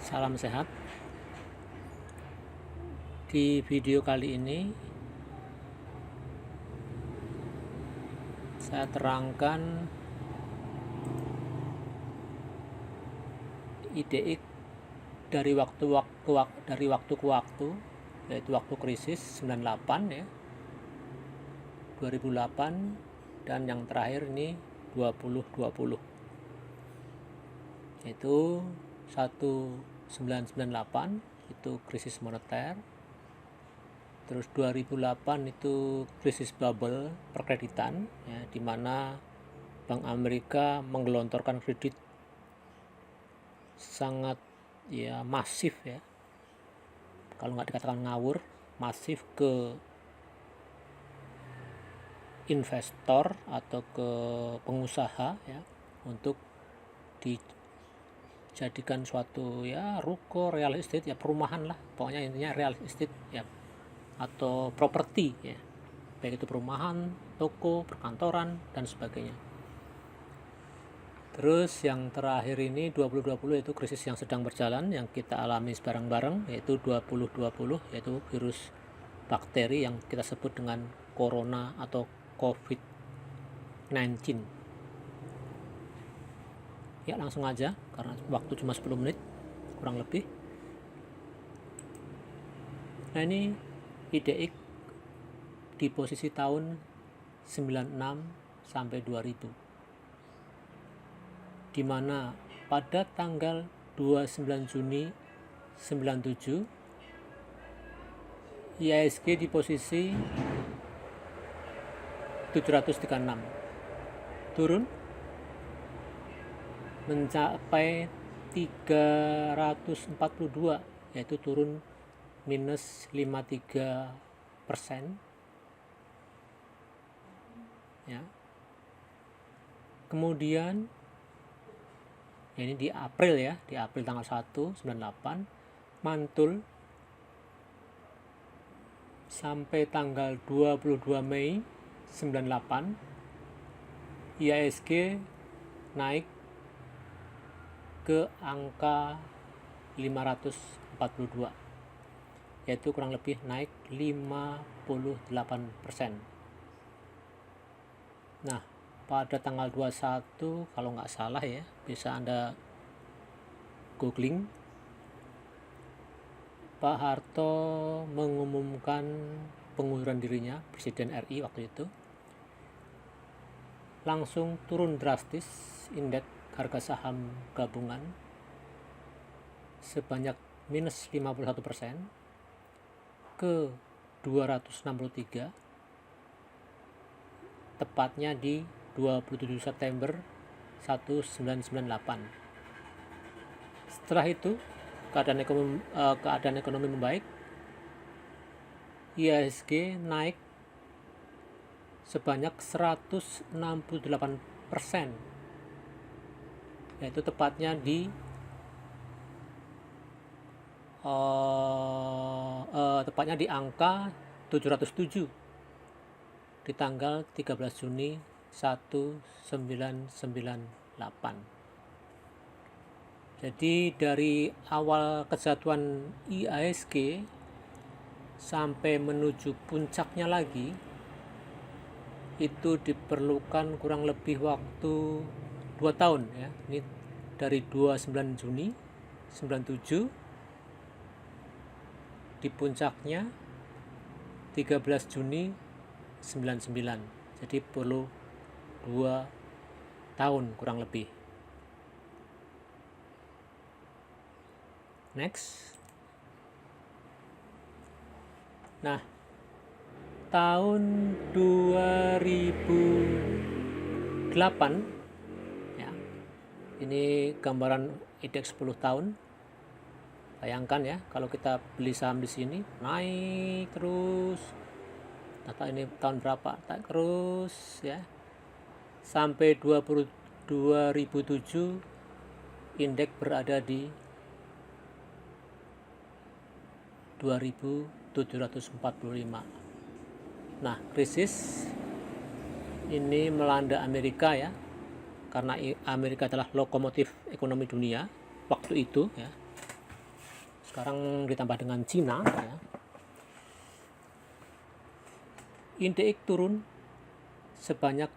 Salam sehat. Di video kali ini saya terangkan IDX dari waktu ke waktu, yaitu waktu krisis 98 ya, 2008, dan yang terakhir ini 2020, yaitu 1998 itu krisis moneter, terus 2008 itu krisis bubble perkreditan ya, di mana Bank Amerika menggelontorkan kredit sangat ya masif ya, kalau nggak dikatakan ngawur, masif ke investor atau ke pengusaha ya, untuk dijadikan suatu ya ruko, real estate ya, perumahan lah pokoknya, intinya real estate ya, atau properti ya, baik itu perumahan, toko, perkantoran, dan sebagainya. Terus yang terakhir ini 2020 itu krisis yang sedang berjalan, yang kita alami bareng-bareng, yaitu 2020, yaitu virus bakteri yang kita sebut dengan corona atau COVID-19. Ya, langsung aja karena waktu cuma 10 menit kurang lebih. Nah, ini IDX di posisi tahun 96 sampai 2000, di mana pada tanggal 29 Juni 97 IHSG di posisi 736, turun mencapai 342, yaitu turun minus 53% ya. Kemudian ini di April ya, di April tanggal 1 98 mantul sampai tanggal 22 Mei 98 IHSG naik ke angka 542, yaitu kurang lebih naik 58%. Nah, pada tanggal 21 kalau nggak salah ya, bisa Anda googling, Pak Harto mengumumkan pengunduran dirinya, Presiden RI waktu itu. Langsung turun drastis indeks harga saham gabungan sebanyak minus 51% ke 263, tepatnya di 27 September 1998. Setelah itu keadaan ekonomi membaik, IHSG naik sebanyak 168%, yaitu tepatnya di angka 707 di tanggal 13 Juni 1998. Jadi dari awal kesatuan IHSG sampai menuju puncaknya lagi itu diperlukan kurang lebih waktu 2 tahun ya. Ini dari 29 Juni 97 di puncaknya 13 Juni 99. Jadi perlu 2 tahun kurang lebih. Next. Nah, tahun 2008 ya, ini gambaran indeks 10 tahun. Bayangkan ya, kalau kita beli saham di sini naik terus, atau ini tahun berapa, tak terus ya, sampai 2007 indeks berada di 2745. Nah, krisis ini melanda Amerika ya, karena Amerika adalah lokomotif ekonomi dunia waktu itu ya. Sekarang ditambah dengan Cina, ya. Indeks turun sebanyak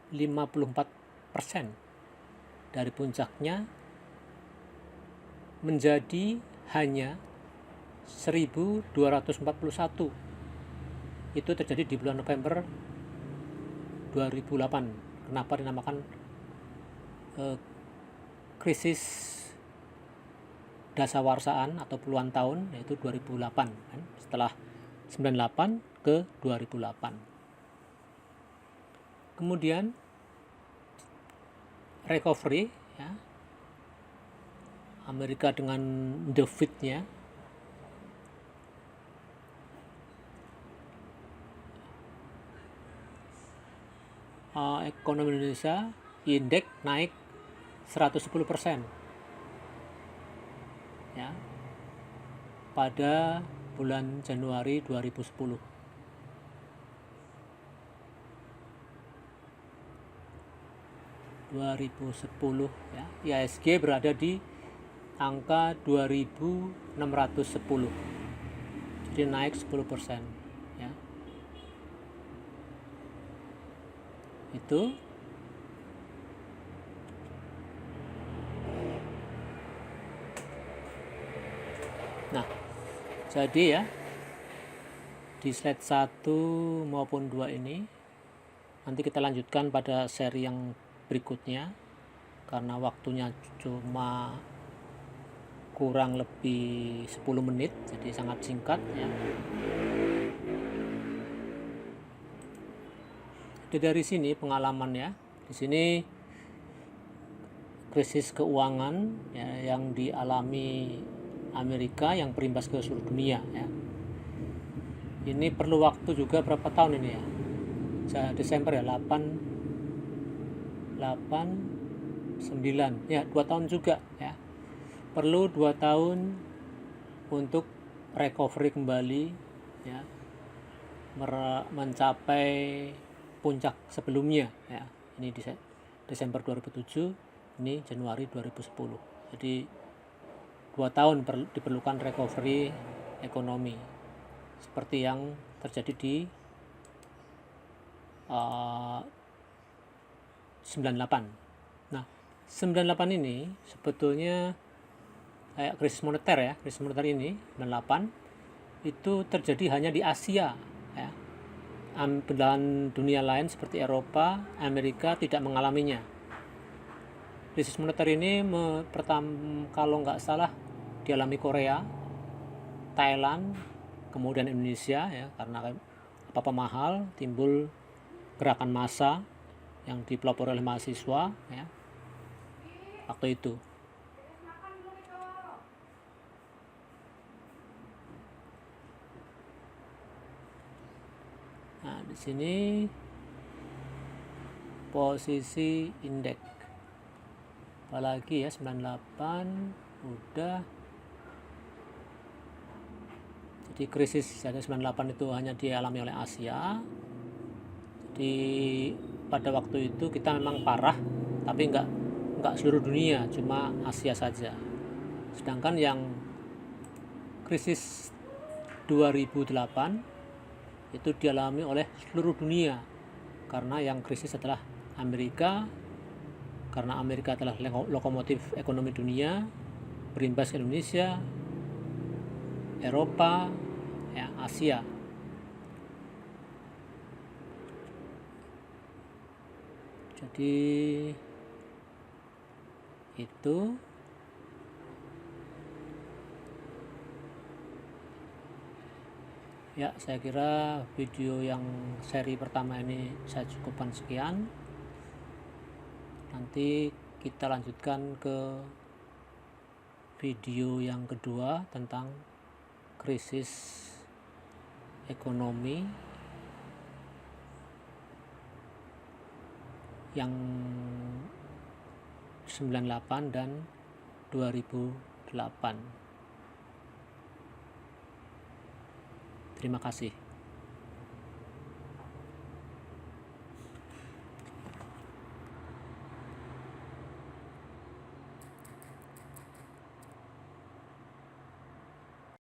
54% dari puncaknya menjadi hanya 1241. Itu terjadi di bulan November 2008. Kenapa dinamakan krisis dasawarsaan atau puluhan tahun, yaitu 2008 kan? Setelah 98 ke 2008. Kemudian recovery, ya, Amerika dengan the Fed-nya ekonomi Indonesia indeks naik 110%, ya, pada bulan Januari 2010. Ya, IHSG berada di angka 2610, jadi naik 10%, ya. Itu nah, jadi ya, di slide 1 maupun 2 ini nanti kita lanjutkan pada seri yang berikutnya, karena waktunya cuma kurang lebih 10 menit, jadi sangat singkat, ya. Jadi dari sini pengalaman, ya, di sini krisis keuangan, ya, yang dialami Amerika yang berimbas ke seluruh dunia, ya. Ini perlu waktu juga berapa tahun ini, ya? Desember, ya, 8 9, ya, 2 tahun juga, ya. Perlu 2 tahun untuk recovery kembali, ya, mencapai puncak sebelumnya, ya. Ini di Desember 2007, ini Januari 2010. Jadi 2 tahun diperlukan recovery ekonomi seperti yang terjadi di 98. Nah, 98 ini sebetulnya kayak krisis moneter, ya. Krisis moneter ini 98 itu terjadi hanya di Asia, ya. Belahan dunia lain seperti Eropa, Amerika tidak mengalaminya. Krisis moneter ini kalau nggak salah dialami Korea, Thailand, kemudian Indonesia, ya, karena apa-apa mahal, timbul gerakan massa yang dipelopori oleh mahasiswa, ya, waktu itu. Nah, di sini posisi indeks, apalagi, ya, 98 udah. Jadi krisis 98 itu hanya dialami oleh Asia. Jadi pada waktu itu kita memang parah, tapi nggak seluruh dunia, cuma Asia saja. Sedangkan yang krisis 2008 itu dialami oleh seluruh dunia, karena yang krisis adalah Amerika, karena Amerika adalah lokomotif ekonomi dunia, berimbas ke Indonesia, Eropa, ya, Asia. Jadi itu, ya, saya kira video yang seri pertama ini saya cukupkan sekian. Nanti kita lanjutkan ke video yang kedua tentang krisis ekonomi yang 98 dan 2008. Terima kasih.